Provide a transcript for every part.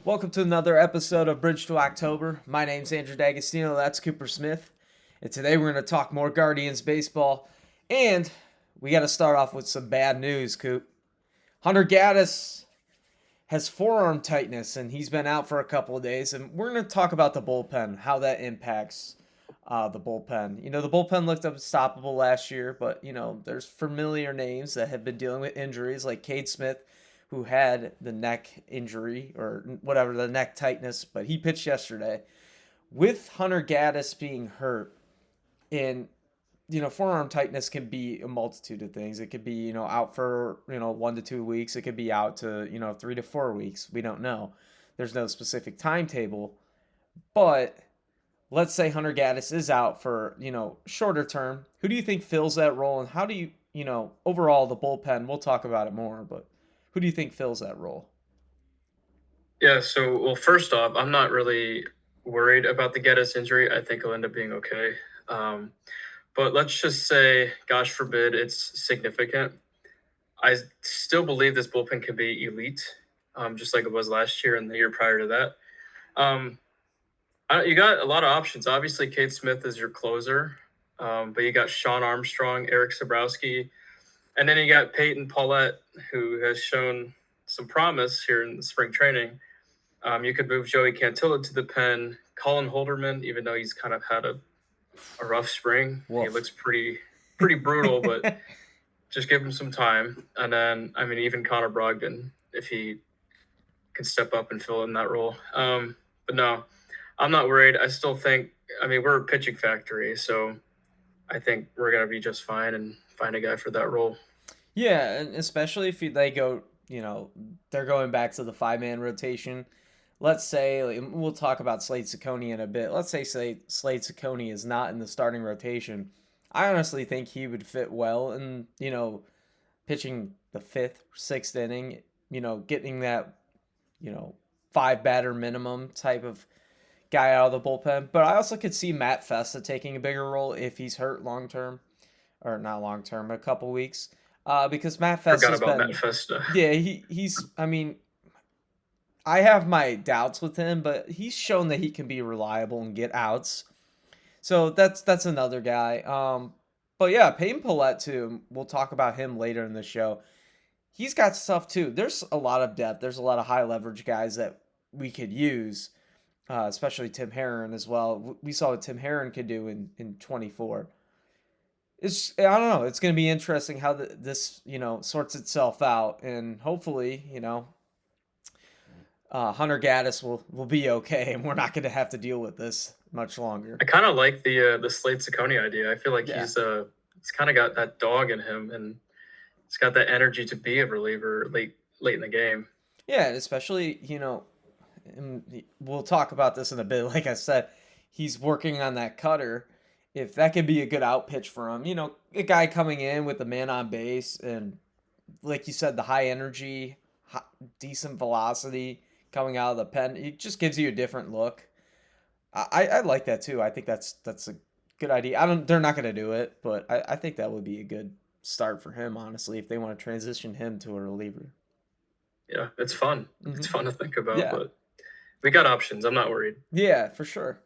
Welcome to another episode of Bridge to October. My name's Andrew D'Agostino. That's Cooper Smith. And today we're going to talk more Guardians baseball. And we got to start off with some bad news, Coop. Hunter Gaddis has forearm tightness and he's been out for a couple of days. And we're going to talk about the bullpen, how that impacts the bullpen. The bullpen looked unstoppable last year, but, there's familiar names that have been dealing with injuries like Cade Smith, who had the neck injury or whatever, the neck tightness, but he pitched yesterday. With Hunter Gaddis being hurt, and forearm tightness can be a multitude of things. It could be, out for, 1 to 2 weeks. It could be out to, 3 to 4 weeks. We don't know. There's no specific timetable. But let's say Hunter Gaddis is out for, shorter term. Who do you think fills that role? And how do you, overall the bullpen, we'll talk about it more, but who do you think fills that role? Yeah, well, first off, I'm not really worried about the Geddes injury. I think he'll end up being okay. But let's just say, gosh forbid, it's significant. I still believe this bullpen can be elite, just like it was last year and the year prior to that. You got a lot of options. Obviously, Cade Smith is your closer, but you got Sean Armstrong, Eric Sabrowski, and then you got Peyton Paulette, who has shown some promise here in the spring training. You could move Joey Cantilla to the pen. Colin Holderman, even though he's kind of had a rough spring, he looks pretty brutal, but just give him some time. And then, even Connor Brogdon, if he can step up and fill in that role. But no, I'm not worried. I still think, we're a pitching factory, so I think we're going to be just fine and find a guy for that role. Yeah, and especially if they go, they're going back to the five-man rotation. Let's say, we'll talk about Slade Ciccone in a bit. Let's say Slade Ciccone is not in the starting rotation. I honestly think he would fit well in, pitching the fifth, sixth inning, getting that, five batter minimum type of guy out of the bullpen. But I also could see Matt Festa taking a bigger role if he's hurt long term, or not long term, a couple weeks. Because Matt Festa's Forgot about been, Matt Festa. yeah, he's. I mean, I have my doubts with him, but he's shown that he can be reliable and get outs. So that's another guy. But yeah, Peyton Paulette too. We'll talk about him later in the show. He's got stuff too. There's a lot of depth. There's a lot of high leverage guys that we could use, especially Tim Herron as well. We saw what Tim Herron could do in 24. I don't know. It's going to be interesting how this sorts itself out, and hopefully Hunter Gaddis will be okay, and we're not going to have to deal with this much longer. I kind of like the Slade Ciccone idea. I feel like Yeah. he's kind of got that dog in him, and he's got that energy to be a reliever late in the game. Yeah, and especially and we'll talk about this in a bit. Like I said, he's working on that cutter. If that could be a good out pitch for him, a guy coming in with the man on base and, like you said, the high energy, decent velocity coming out of the pen, it just gives you a different look. I like that too. I think that's a good idea. They're not going to do it, but I think that would be a good start for him, honestly, if they want to transition him to a reliever. Yeah, it's fun. Mm-hmm. It's fun to think about, Yeah. but we got options. I'm not worried. Yeah, for sure.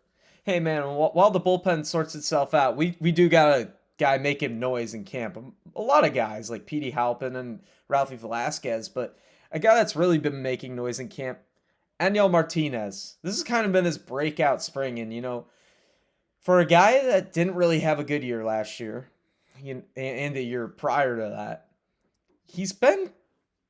Hey man, while the bullpen sorts itself out, we do got a guy making noise in camp. A lot of guys like Petey Halpin and Ralphie Velasquez, but a guy that's really been making noise in camp, Aniel Martínez. This has kind of been his breakout spring, and for a guy that didn't really have a good year last year, and the year prior to that, he's been,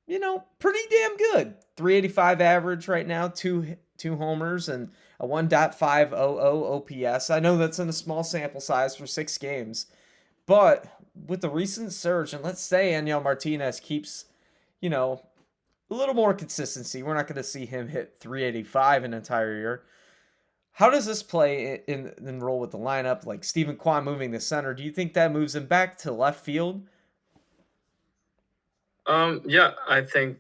pretty damn good. 385 average right now, two homers and a 1.500 OPS. I know that's in a small sample size for 6 games, but with the recent surge, and let's say Aniel Martínez keeps, a little more consistency, we're not going to see him hit 385 an entire year. How does this play in role with the lineup? Like Stephen Kwan moving to center, do you think that moves him back to left field? Yeah, I think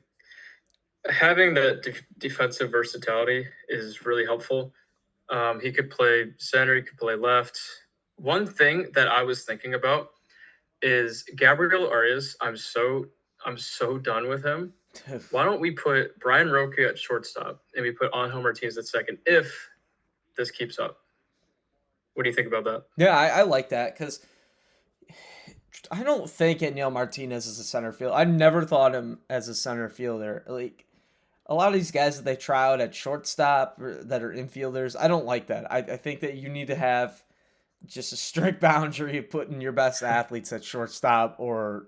having that defensive versatility is really helpful. He could play center, he could play left. One thing that I was thinking about is Gabriel Arias. I'm so done with him. Why don't we put Brian Roque at shortstop and we put Angel Martinez at second if this keeps up? What do you think about that? Yeah, I like that because I don't think Daniel Martinez is a center field. I never thought him as a center fielder. Like a lot of these guys that they try out at shortstop that are infielders, I don't like that. I think that you need to have just a strict boundary of putting your best athletes at shortstop or,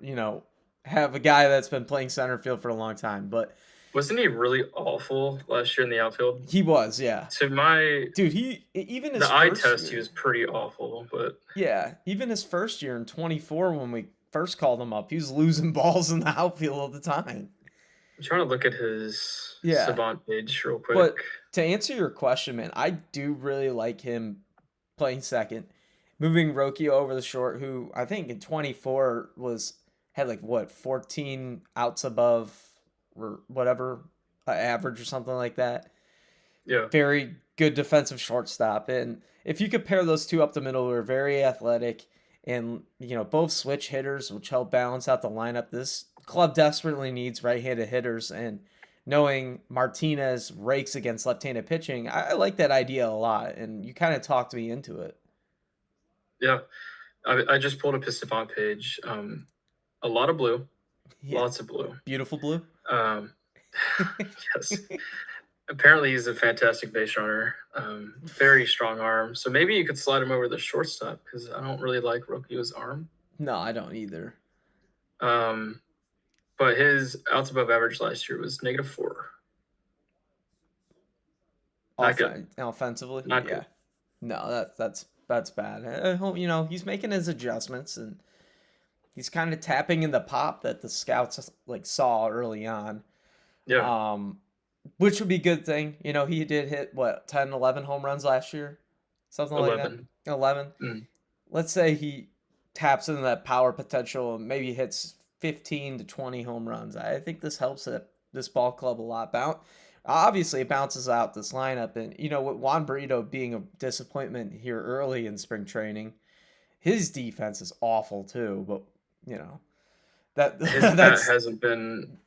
have a guy that's been playing center field for a long time. But Wasn't he really awful last year in the outfield? he was, yeah. To my Dude, he even his the eye first test, year, he was pretty awful. But yeah, even his first year in 24 when we first called him up, he was losing balls in the outfield all the time. I'm trying to look at his Yeah. Savant page real quick. But to answer your question, man, I do really like him playing second. Moving Rokio over the short, who I think in 24 had like what 14 outs above or whatever average or something like that. Yeah, Very good defensive shortstop, and if you could pair those two up the middle, who are very athletic and both switch hitters, which help balance out the lineup. This club desperately needs right-handed hitters, and knowing Martinez rakes against left-handed pitching, I like that idea a lot, and you kind of talked me into it. yeah. I just pulled up his Savant page. A lot of blue, Yeah, lots of blue. beautiful blue. Um, yes. Apparently, he's a fantastic base runner. Very strong arm. So maybe you could slide him over the shortstop because I don't really like Rokio's arm. No, I don't either. But his outs above average last year was -4. Not good. Offensively, Not yeah. good. No, that's bad. I hope he's making his adjustments and he's kind of tapping in the pop that the scouts like saw early on. Yeah. Which would be a good thing. He did hit what 10, 11 home runs last year, something like that. 11. 11. Mm. Let's say he taps into that power potential and maybe hits 15 to 20 home runs. I think this helps this ball club a lot. Obviously, it bounces out this lineup, and with Juan Burrito being a disappointment here early in spring training, his defense is awful too. But that His bat that's hasn't been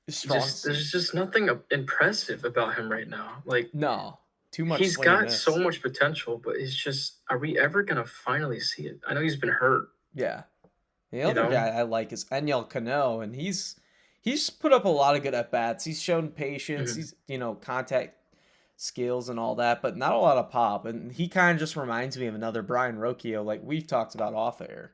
strong. there's just nothing impressive about him right now. Like, No, too much. he's swing and got miss. so much potential, but it's just, are we ever gonna finally see it? I know he's been hurt. Yeah. The other guy I like is Enyel Cano, and he's put up a lot of good at bats. He's shown patience. Mhm. He's contact skills and all that, but not a lot of pop. And he kind of just reminds me of another Brian Rocchio, like we've talked about off air.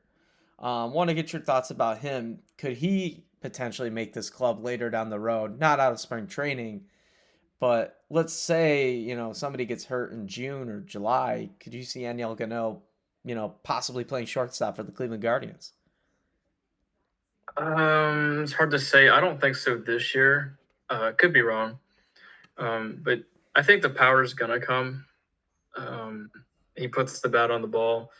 Want to get your thoughts about him? Could he potentially make this club later down the road? Not out of spring training, but let's say somebody gets hurt in June or July. Could you see Enyel Cano, possibly playing shortstop for the Cleveland Guardians? It's hard to say. I don't think so this year. Could be wrong. But I think the power is gonna come. He puts the bat on the ball,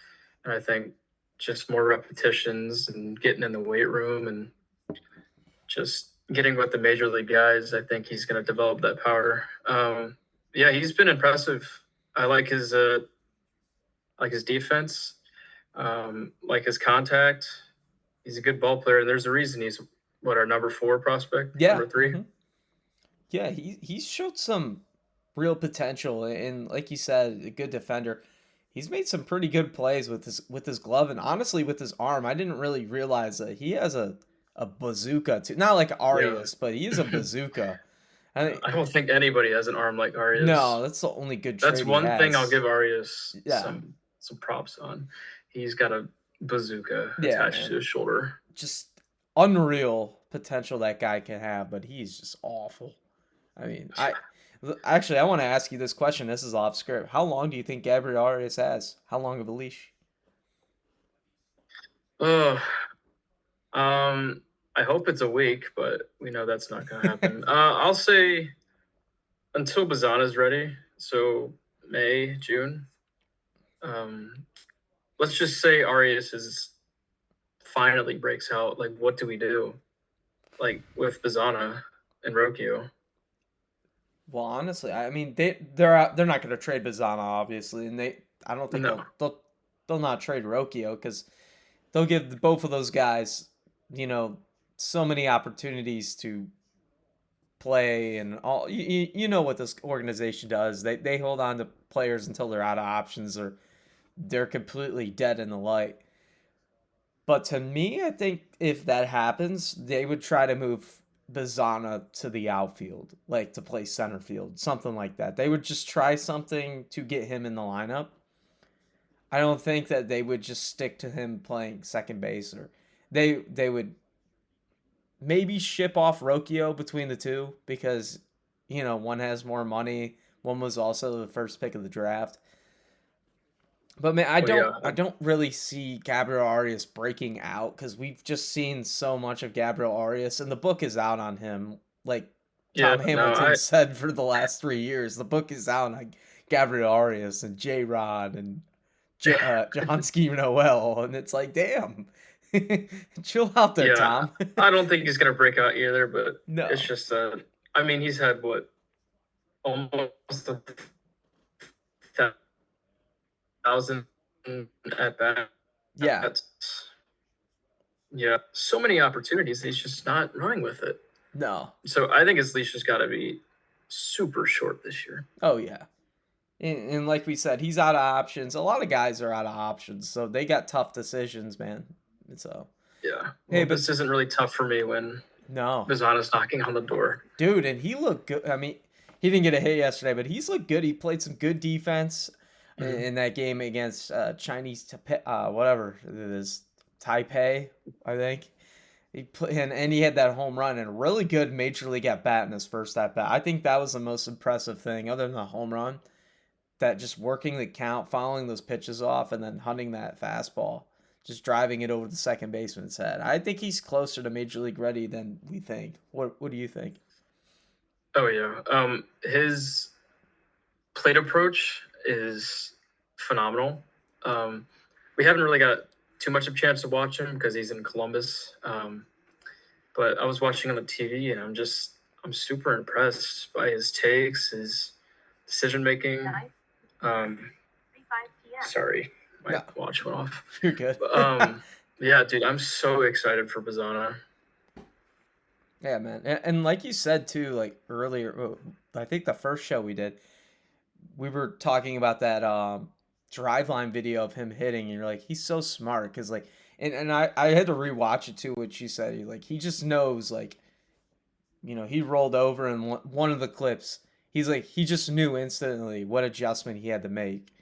and I think just more repetitions and getting in the weight room and just getting with the major league guys, I think he's gonna develop that power. Yeah, he's been impressive. I like his defense, like his contact. He's a good ball player, and there's a reason he's our number 4 prospect, Yeah. number 3. Mm-hmm. Yeah, he's showed some real potential, and like you said, a good defender. He's made some pretty good plays with his glove, and honestly with his arm. I didn't really realize that he has a bazooka too. Not like Arias, but he is a bazooka. I don't think anybody has an arm like Arias. No, that's the only good trade That's he one thing I'll has. give Arias Yeah. some props on. He's got a bazooka Yeah, attached man. to his shoulder. Just unreal potential that guy can have, but he's just awful. I mean, I want to ask you this question. This is off script. How long do you think Gabriel Arias has? How long of a leash? Ugh. I hope it's a week, but we know that's not going to happen. I'll say until Bazana's ready, so May, June. Let's just say Arias finally breaks out. Like, what do we do? Like with Bazana and Rokio. Well, honestly, I mean they're not going to trade Bazana, obviously, and I don't think No. they'll not trade Rokio because they'll give both of those guys, so many opportunities to play and all. You know what this organization does. They hold on to players until they're out of options or they're completely dead in the light. But to me, I think if that happens, they would try to move Bazana to the outfield, like to play center field, something like that. They would just try something to get him in the lineup. I don't think that they would just stick to him playing second base, or they would maybe ship off Rocchio between the two because one has more money, one was also the first pick of the draft. But man, I Oh don't yeah, I don't really see Gabriel Arias breaking out because we've just seen so much of Gabriel Arias, and the book is out on him. Like yeah. Tom No, Hamilton said for the last 3 years, the book is out on Gabriel Arias and J Rod and John Skeeman Noel, and it's like, damn, chill out there, yeah. Tom. I don't think he's gonna break out either, but it's No, just I mean, he's had what almost 1,000 at yeah, bats. Yeah, so many opportunities. He's just not running with it. no, So I think his leash has got to be super short this year. oh yeah. And like we said, he's out of options. A lot of guys are out of options, so they got tough decisions, man. So, Yeah. hey, Well, but this isn't really tough for me when no, Bazana's knocking on the door. dude, and he looked good. I mean, he didn't get a hit yesterday, but he's looked good. He played some good defense Mhm. in that game against Chinese whatever it is, Taipei, I think. And he had that home run and a really good major league at bat in his first at bat. I think that was the most impressive thing, other than the home run. That just working the count, following those pitches off, and then hunting that fastball, just driving it over the second baseman's head. I think he's closer to major league ready than we think. What do you think? Oh yeah. His plate approach is phenomenal. We haven't really got too much of a chance to watch him because he's in Columbus. But I was watching on the TV, and I'm super impressed by his takes, his decision making. Um, sorry, my No, watch went off. you're good. Yeah, dude, I'm so excited for Bazana. Yeah, man, and like you said too, like earlier, I think the first show we did, we were talking about that drive line video of him hitting, and you're like, he's so smart because like, and I had to rewatch it too. What she said, he just knows like, he rolled over in one of the clips. He's like, he just knew instantly what adjustment he had to make.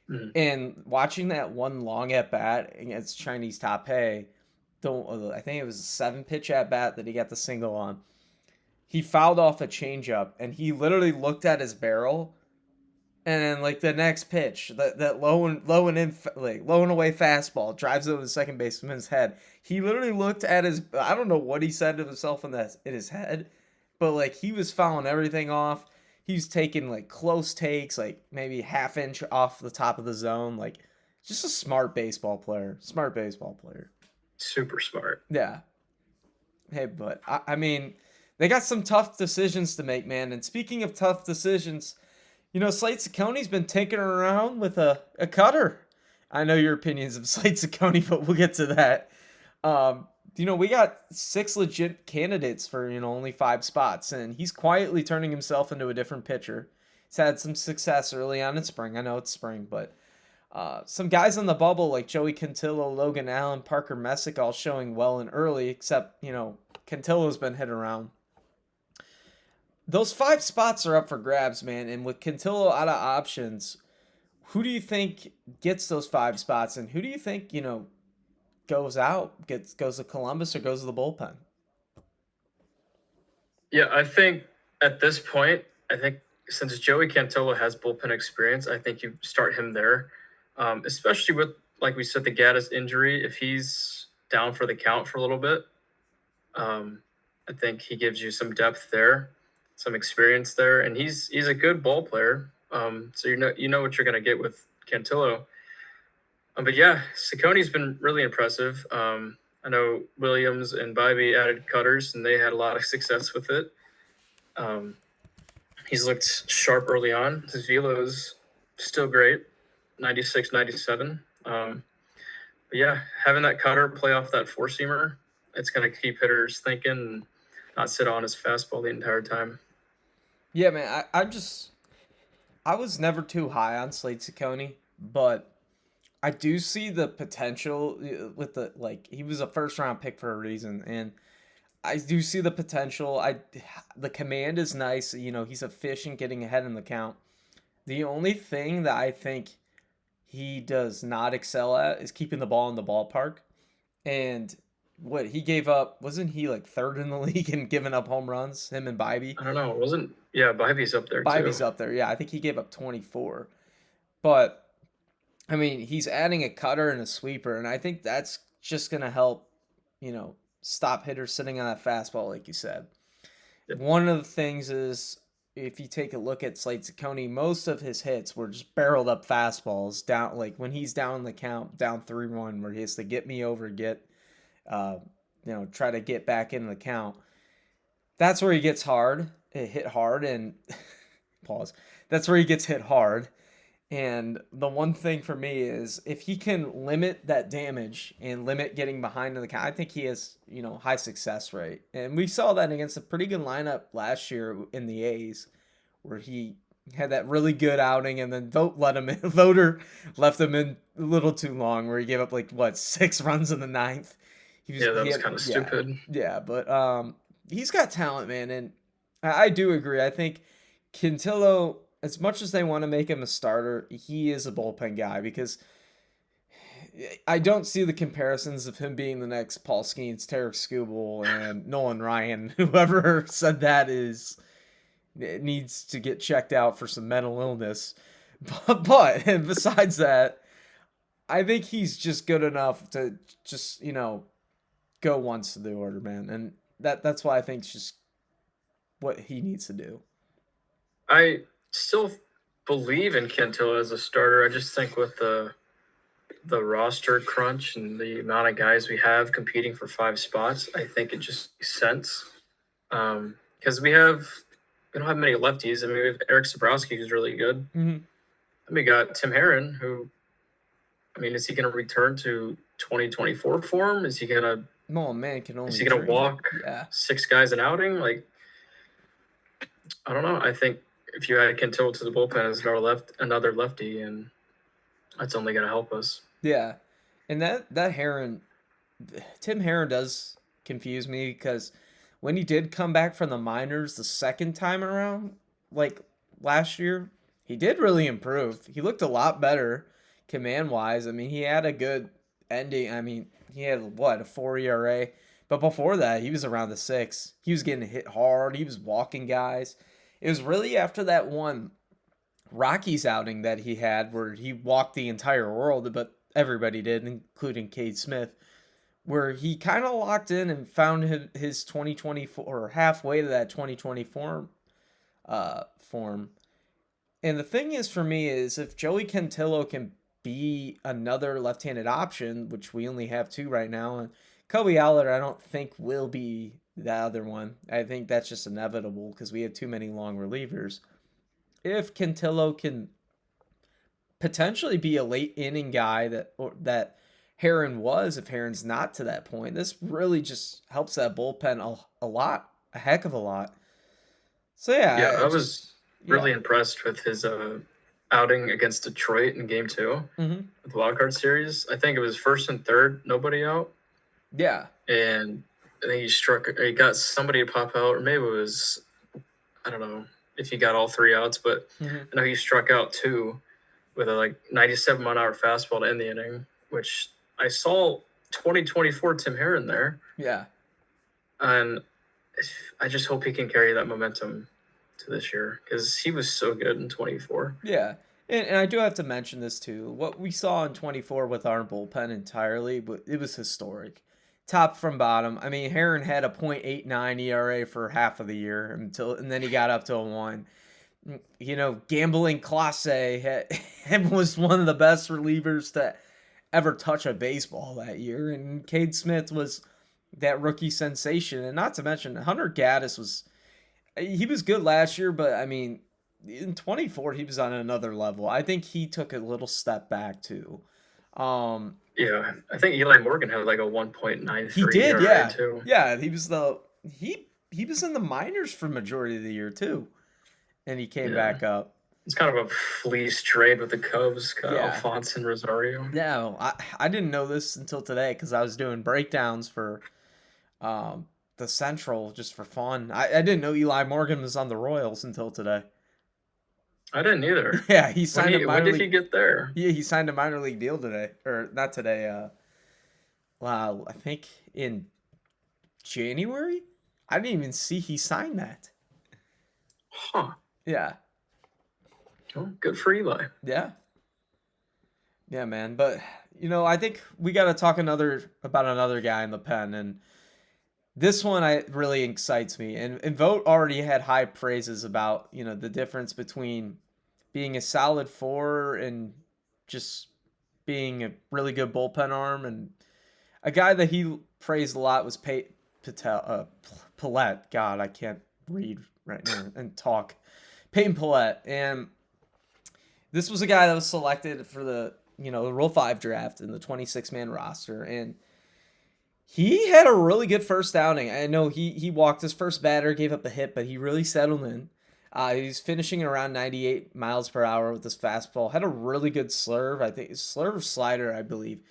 Mhm. And watching that one long at bat against Chinese Taipei, I think it was a 7 pitch at bat that he got the single on. He fouled off a changeup, and he literally looked at his barrel, and then like the next pitch, that low and away fastball drives over the second baseman's head. He literally looked at his, I don't know what he said to himself in his head, but like he was fouling everything off. He was taking like close takes, like maybe half inch off the top of the zone, like just a smart baseball player. Smart baseball player. Super smart. Yeah. Hey, but I mean, they got some tough decisions to make, man. And speaking of tough decisions, Slate Sacconi's been tinkering around with a cutter. I know your opinions of Slate Sacconi, but we'll get to that. We got 6 legit candidates for, only 5 spots, and he's quietly turning himself into a different pitcher. He's had some success early on in spring. I know it's spring, but some guys on the bubble like Joey Cantillo, Logan Allen, Parker Messick all showing well and early, except, Cantillo's been hit around. Those 5 spots are up for grabs, man, and with Cantillo out of options, who do you think gets those 5 spots, and who do you think, goes out, goes to Columbus or goes to the bullpen? Yeah, I think at this point, I think since Joey Cantillo has bullpen experience, I think you start him there, especially with, like we said, the Gaddis injury. If he's down for the count for a little bit, I think he gives you some depth there, some experience there, and he's a good ball player. So you know what you're gonna get with Cantillo. But yeah, Sacconi's been really impressive. I know Williams and Bybee added cutters, and they had a lot of success with it. Um, he's looked sharp early on. His velo is still great, 96, 97. But yeah, having that cutter play off that four-seamer, it's going to keep hitters thinking. not sit on his fastball the entire time. Yeah, man. I was never too high on Slade Ciccone, but I do see the potential with the like he was a first round pick for a reason, and I do see the potential. The command is nice. He's efficient getting ahead in the count. The only thing that I think he does not excel at is keeping the ball in the ballpark. And what he gave up, wasn't he like third in the league in giving up home runs? Him and Bybee. I don't know. It wasn't yeah, Bybee's up there too. Bybee's up there. Yeah, I think he gave up 24. But I mean, he's adding a cutter and a sweeper, and I think that's just gonna help, stop hitters sitting on that fastball, like you said. Yep. One of the things is if you take a look at Slade Ciccone, most of his hits were just barreled up fastballs down, like when he's down the count, down 3-1, where he has to get me over, try to get back into the count. That's where he gets hit hard, and pause. That's where he gets hit hard. And the one thing for me is if he can limit that damage and limit getting behind in the count, I think he has, high success rate. And we saw that against a pretty good lineup last year in the A's, where he had that really good outing, and then Voter left him in a little too long, where he gave up 6 runs in the ninth. That was kind of stupid. Yeah, but he's got talent, man, and I do agree. I think Quintillo, as much as they want to make him a starter, he is a bullpen guy, because I don't see the comparisons of him being the next Paul Skeens, Tarek Skubal, and Nolan Ryan. Whoever said that needs to get checked out for some mental illness. But besides that, I think he's just good enough to just, go once to the order, man. And that's why I think it's just what he needs to do. I still believe in Quintillo as a starter. I just think with the roster crunch and the amount of guys we have competing for 5 spots, I think it just makes sense. Because we don't have many lefties. I mean, we have Eric Sabrowski, who's really good. Mm-hmm. And we got Tim Herron, who, I mean, is he going to return to 2024 form? Is he going to? No, man can only. Is he going to walk 6 guys an outing? Like, I don't know. I think if you add Quintillo to the bullpen as another lefty, and that's only going to help us. Yeah, and that Herron, Tim Herron does confuse me, because when he did come back from the minors the second time around, like last year, he did really improve. He looked a lot better command-wise. I mean, he had a good ending. I mean, he had, a 4 ERA? But before that, he was around the 6. He was getting hit hard. He was walking guys. It was really after that one Rockies outing that he had, where he walked the entire world, but everybody did, including Cade Smith, where he kind of locked in and found his 2024, or halfway to that 2024 form. And the thing is, for me, is if Joey Quintillo can be another left-handed option, which we only have 2 right now, and Kobe Allard, I don't think will be the other one. I think that's just inevitable, because we have too many long relievers. If Quintillo can potentially be a late inning guy that Herron was, if Herron's not to that point, this really just helps that bullpen a heck of a lot. So I was really impressed with his outing against Detroit in Game 2 mm-hmm. of the Wild Card Series. I think it was first and third, nobody out. Yeah, and I think he got somebody to pop out, or maybe it was, I don't know if he got all 3 outs, but mm-hmm. I know he struck out 2 with a 97-mile-an-hour fastball to end the inning, which I saw 2024 Tim Herron there. Yeah. And I just hope he can carry that momentum to this year, because he was so good in 24. Yeah. And I do have to mention this too. What we saw in 24 with our bullpen entirely, it was historic. Top from bottom. I mean, Herron had a .89 ERA for half of the year, and then he got up to a 1. Gambling Clase was one of the best relievers to ever touch a baseball that year, and Cade Smith was that rookie sensation. And not to mention, Hunter Gaddis was good last year, but I mean, in 24 he was on another level. I think he took a little step back too. Yeah, I think Eli Morgan had a 1.93. He did, ERA too. Yeah, he was he he was in the minors for majority of the year too, and he came Yeah. back up. It's kind of a fleece trade with the Cubs, got Yeah. Alphonse and Rosario. Yeah, I didn't know this until today because I was doing breakdowns for the Central just for fun. I didn't know Eli Morgan was on the Royals until today. I didn't either. Yeah, he When signed a he when minor did he league. get there? Yeah, he signed a minor league deal today, or not today. Wow, I think in January. I didn't even see he signed that. Huh. Yeah, Well, good for Eli. yeah, yeah, man. But I think we got to talk about another guy in the pen, and this one I really excites me. And Vogt already had high praises about the difference between being a solid four and just being a really good bullpen arm. And a guy that he praised a lot was Paulette. God, I can't read right now and talk. Peyton Paulette, and this was a guy that was selected for the Rule 5 draft in the 26-man roster, and he had a really good first outing. I know he walked his first batter, gave up a hit, but he really settled in. He's finishing around 98 miles per hour with his fastball. Had a really good slurve. I think slurve or slider, I believe.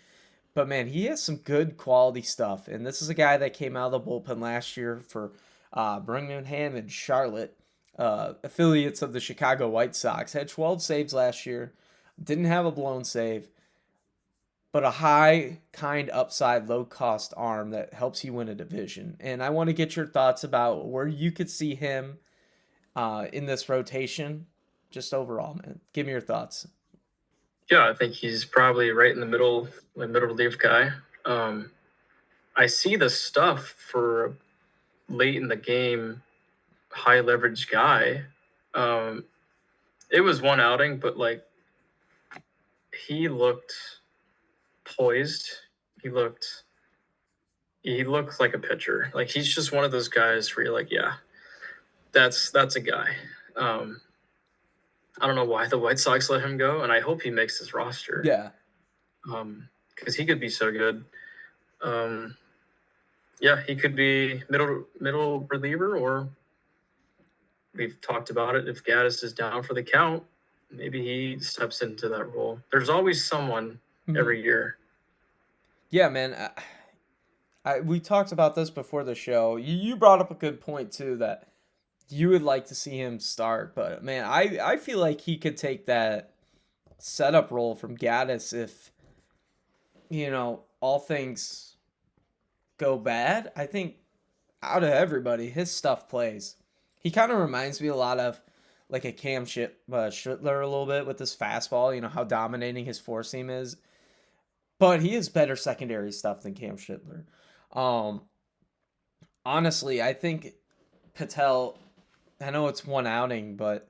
But man, he has some good quality stuff. And this is a guy that came out of the bullpen last year for Birmingham and Charlotte, affiliates of the Chicago White Sox. Had 12 saves last year. Didn't have a blown save, but a high kind upside, low cost arm that helps you win a division. And I want to get your thoughts about where you could see him in this rotation, just overall, man. Give me your thoughts. Yeah, I think he's probably right in the middle, relief guy. I see the stuff for late in the game, high leverage guy. It was one outing, but like he looked poised. He looked like a pitcher. Like he's just one of those guys where you're like, yeah, that's a guy. I don't know why the White Sox let him go, and I hope he makes this roster. Yeah. Because he could be so good. Yeah, he could be middle reliever, or we've talked about it. If Gaddis is down for the count, maybe he steps into that role. There's always someone every year. Yeah, man. We talked about this before the show. You brought up a good point too, that you would like to see him start, but man, I feel like he could take that setup role from Gaddis if all things go bad. I think out of everybody, his stuff plays. He kind of reminds me a lot of like a Schlittler a little bit with his fastball. How dominating his four seam is, but he has better secondary stuff than Cam Schlittler. Honestly, I think Patel. I know it's one outing, but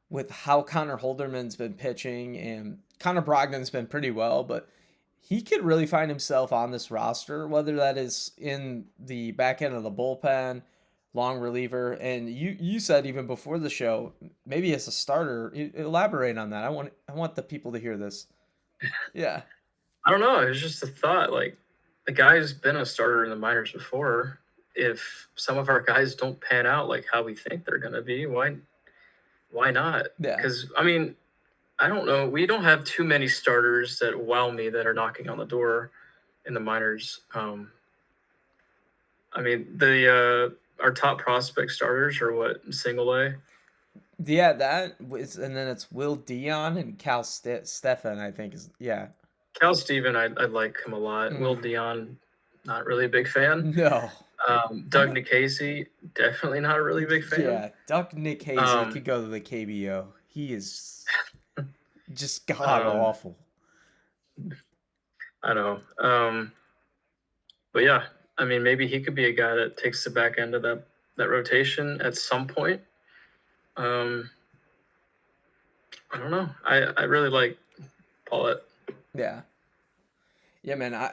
with how Connor Holderman's been pitching and Connor Brogdon's been pretty well, but he could really find himself on this roster, whether that is in the back end of the bullpen, long reliever, and you said even before the show, maybe as a starter. Elaborate on that. I want the people to hear this. Yeah. I don't know. It was just a thought. Like the guy's been a starter in the minors before. If some of our guys don't pan out like how we think they're gonna be, why not? Yeah. Because I mean, I don't know. We don't have too many starters that wow me that are knocking on the door in the minors. I mean, our top prospect starters are what, single A? Yeah, and then it's Will Dion and Cal Stefan, I think yeah. Cal Steven, I like him a lot. Will Dion, not really a big fan. No. Doug Nikhazy, definitely not a really big fan. Yeah, Doug Nikhazy could go to the KBO. He is just god awful. I know. But yeah, I mean, maybe he could be a guy that takes the back end of that rotation at some point. I don't know. I really like Paulette. Yeah. Yeah, man.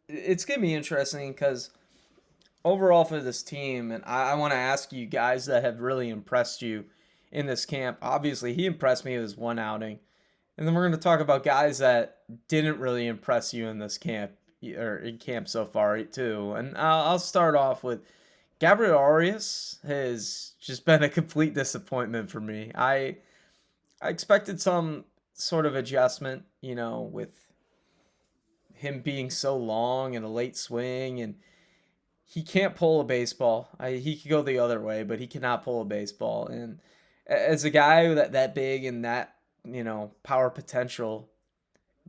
It's going to be interesting because overall for this team, and I want to ask you guys that have really impressed you in this camp. Obviously, he impressed me with his one outing. And then we're going to talk about guys that didn't really impress you in this camp, or in camp so far, too. And I'll start off with Gabriel Arias has just been a complete disappointment for me. I expected some sort of adjustment, with him being so long and a late swing, and he can't pull a baseball. He could go the other way, but he cannot pull a baseball. And as a guy that big and that power potential,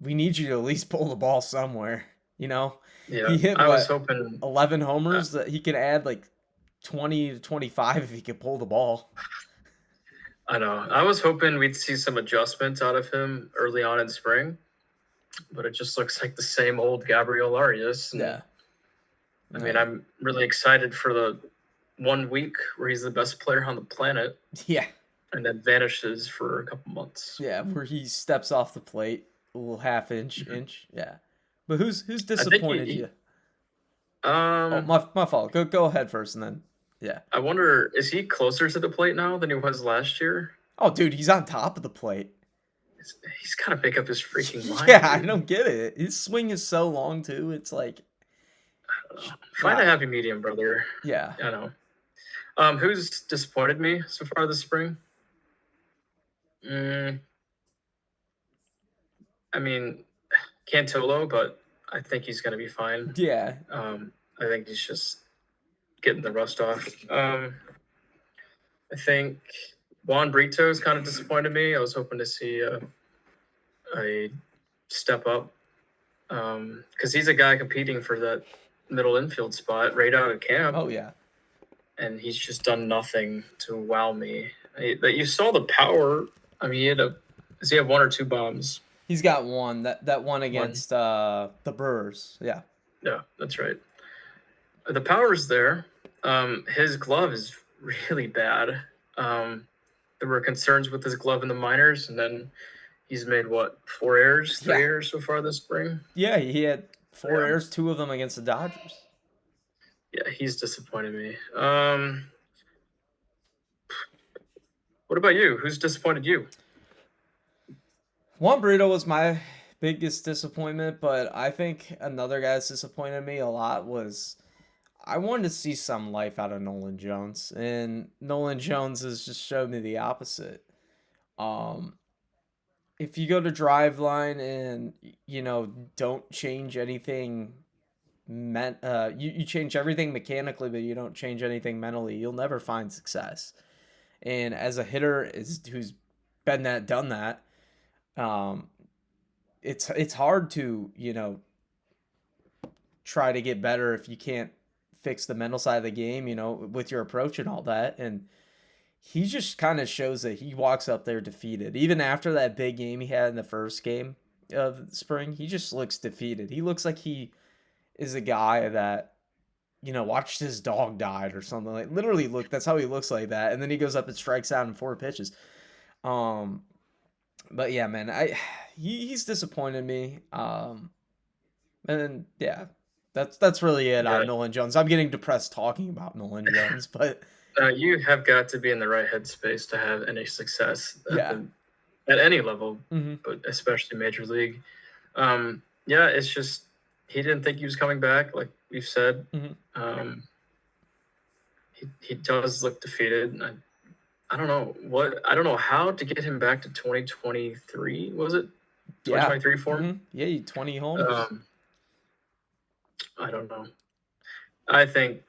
we need you to at least pull the ball somewhere. Yeah, He hit I was what hoping. 11 Uh, homers that he could add like 20 to 25 if he could pull the ball. I know. I was hoping we'd see some adjustments out of him early on in spring, but it just looks like the same old Gabriel Arias. And Yeah. I mean, I'm really excited for the 1 week where he's the best player on the planet Yeah. and then vanishes for a couple months. Yeah, where he steps off the plate a little half inch. Yeah. But who's I think disappointed you? Oh, um, my fault. Go ahead first and then. Yeah. I wonder, is he closer to the plate now than he was last year? Oh, dude, he's on top of the plate. He's got to pick up his freaking line. Yeah, I dude. don't get it. His swing is so long too. It's like Find yeah. a happy medium, brother. Yeah. I know. Who's disappointed me so far this spring? I mean, Cantolo, but I think he's going to be fine. Yeah. I think he's just getting the rust off. I think Juan Brito's kind of disappointed me. I was hoping to see a step up because he's a guy competing for that middle infield spot right out of camp. Oh yeah. And he's just done nothing to wow me. That you saw the power. I mean, does he have one or two bombs? He's got one. That one against the Brewers. Yeah. Yeah, that's right. The power's there. His glove is really bad. There were concerns with his glove in the minors, and then he's made what, 4 errors, 3 errors so far this spring? Yeah, he had 4 errors, 2 of them against the Dodgers. Yeah, he's disappointed me. What about you? Who's disappointed you? Juan Brito was my biggest disappointment, but I think another guy that's disappointed me a lot was I wanted to see some life out of Nolan Jones, and Nolan Jones has just showed me the opposite. If you go to Driveline and don't change anything, you change everything mechanically, but you don't change anything mentally, you'll never find success. And as a hitter who's been done that, it's hard to try to get better if you can't fix the mental side of the game, with your approach and all that. And he just kind of shows that he walks up there defeated. Even after that big game he had in the first game of the spring, he just looks defeated. He looks like he is a guy that watched his dog died or something. Like literally that's how he looks like that. And then he goes up and strikes out in 4 pitches. But yeah, man, he's disappointed me. And yeah, that's really it on Nolan Jones. I'm getting depressed talking about Nolan Jones, but you have got to be in the right headspace to have any success at any level, but especially major league. Yeah, it's just he didn't think he was coming back, like we've said. He does look defeated. I don't know how to get him back to 2023. Was it 2023 form? Yeah, 20 homers. I don't know. I think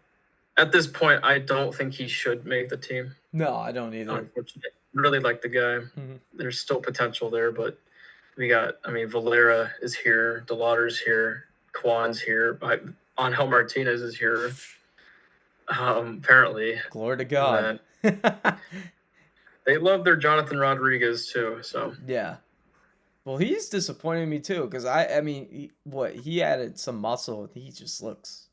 at this point, I don't think he should make the team. No, I don't either. Unfortunately, really like the guy. There's still potential there, but Valera is here, DeLauder's here, Kwan's here, Angel Martínez is here. Apparently, glory to God. They love their Jonathan Rodriguez too. So yeah. Well, he's disappointing me too because he added some muscle. He just looks.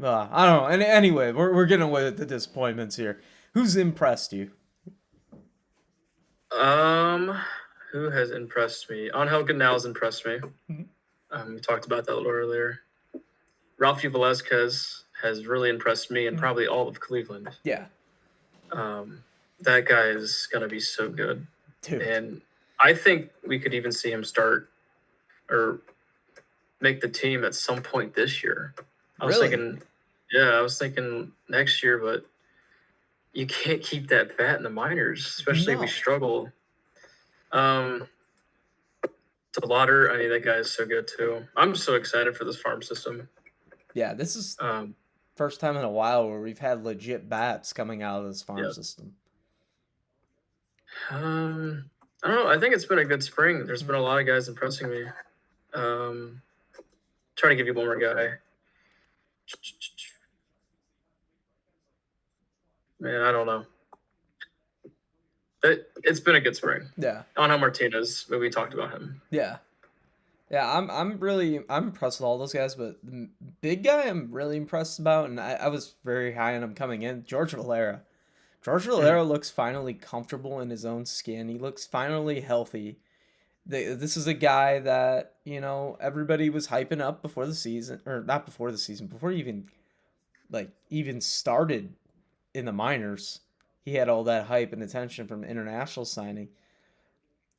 I don't know. And anyway, we're getting away with the disappointments here. Who's impressed you? Who has impressed me? Angel Ganal's impressed me. We talked about that a little earlier. Ralphie Velasquez has really impressed me and probably all of Cleveland. Yeah. That guy is gonna be so good. Dude. And I think we could even see him start or make the team at some point this year. I was thinking Yeah, I was thinking next year, but you can't keep that bat in the minors, especially if we No. struggle. Um, Lauder, I mean, that guy is so good too. I'm so excited for this farm system. Yeah, this is Um, first time in a while where we've had legit bats coming out of this farm yeah. system. I don't know. I think it's been a good spring. There's been a lot of guys impressing me. Trying to give you one more guy. Man, I don't know. It's been a good spring. Yeah. I don't know Martinez, but we talked about him. Yeah. Yeah, I'm impressed with all those guys, but the big guy I'm really impressed about, and I was very high on him coming in, George Valera. George Valera looks finally comfortable in his own skin. He looks finally healthy. This is a guy that, everybody was hyping up before the season, or not before the season, before he even started in the minors. He had all that hype and attention from international signing.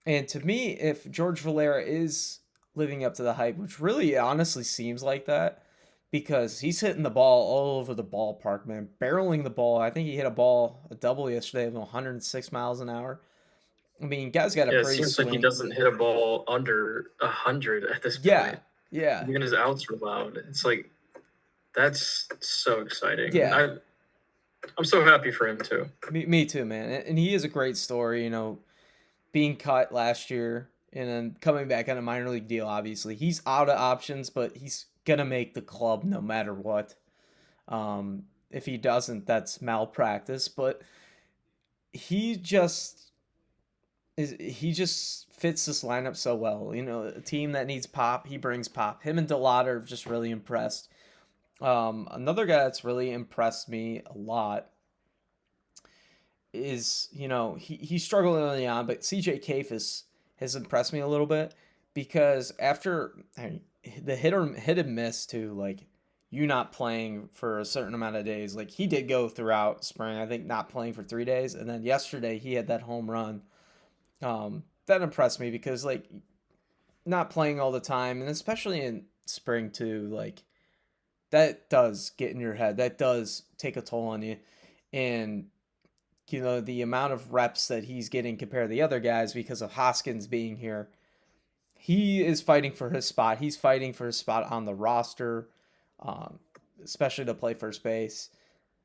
And to me, if George Valera is living up to the hype, which really honestly seems like that, because he's hitting the ball all over the ballpark, man, barreling the ball. I think he hit a double yesterday of 106 miles an hour. I mean, guy's got a Yeah, it pretty seems like he swing. doesn't hit a ball under 100 at this Yeah, point. yeah, Even his outs are loud. It's like that's so exciting. And yeah. I'm so happy for him too. Me too, man. And he is a great story, being cut last year and then coming back on a minor league deal, obviously. He's out of options, but he's going to make the club no matter what. If he doesn't, that's malpractice. But he just he just fits this lineup so well. A team that needs pop, he brings pop. Him and Delauder have just really impressed. Another guy that's really impressed me a lot is, he's struggling early on, but CJ Kafis has impressed me a little bit because after the hit and miss too, like you not playing for a certain amount of days, like he did go throughout spring, I think not playing for 3 days, and then yesterday he had that home run. That impressed me because like not playing all the time, and especially in spring too, like that does get in your head. That does take a toll on you, and the amount of reps that he's getting compared to the other guys because of Hoskins being here. He is fighting for his spot. He's fighting for his spot on the roster, um, especially to play first base.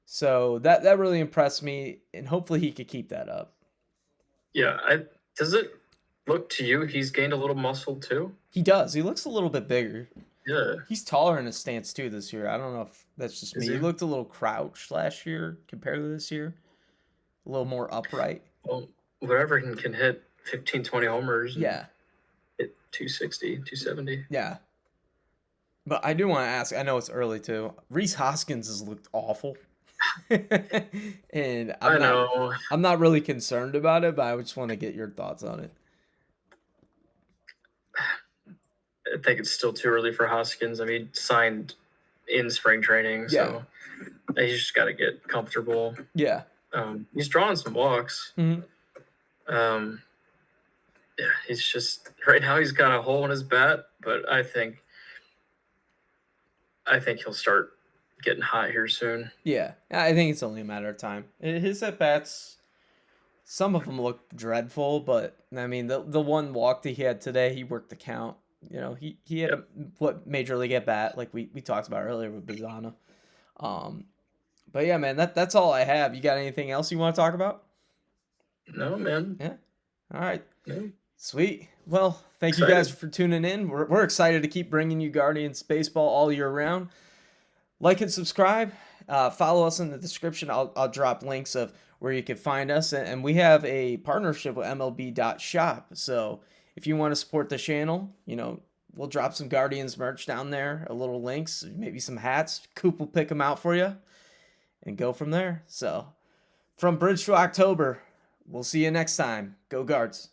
So that really impressed me, and hopefully he could keep that up. Yeah, does it look to you he's gained a little muscle too? He does. He looks a little bit bigger. Yeah. He's taller in his stance too this year. I don't know if that's just me. Is He he? looked a little crouched last year compared to this year. A little more upright. Well, whatever he can hit 15, 20 homers. Yeah. Hit 260, 270. Yeah. But I do want to ask, I know it's early too. Rhys Hoskins has looked awful. And I know. I'm not really concerned about it, but I just want to get your thoughts on it. I think it's still too early for Hoskins. I mean, signed in spring training, so he's just got to get comfortable. Yeah. He's drawing some walks. Mm-hmm. Yeah, he's just right now he's got a hole in his bat, but I think he'll start getting hot here soon. Yeah, I think it's only a matter of time. His at bats, some of them look dreadful, but I mean the one walk that he had today, he worked the count. He had what major league at bat like we talked about earlier with Bizana. But yeah, man, that's all I have. You got anything else you want to talk about? No, man. Yeah. All right. No. Sweet. Well, thank you guys for tuning in. We're excited to keep bringing you Guardians baseball all year round. Like and subscribe. Follow us in the description. I'll drop links of where you can find us. And we have a partnership with MLB.shop. So if you want to support the channel, we'll drop some Guardians merch down there, a little links, maybe some hats. Coop will pick them out for you and go from there. So from Bridge to October, we'll see you next time. Go Guards.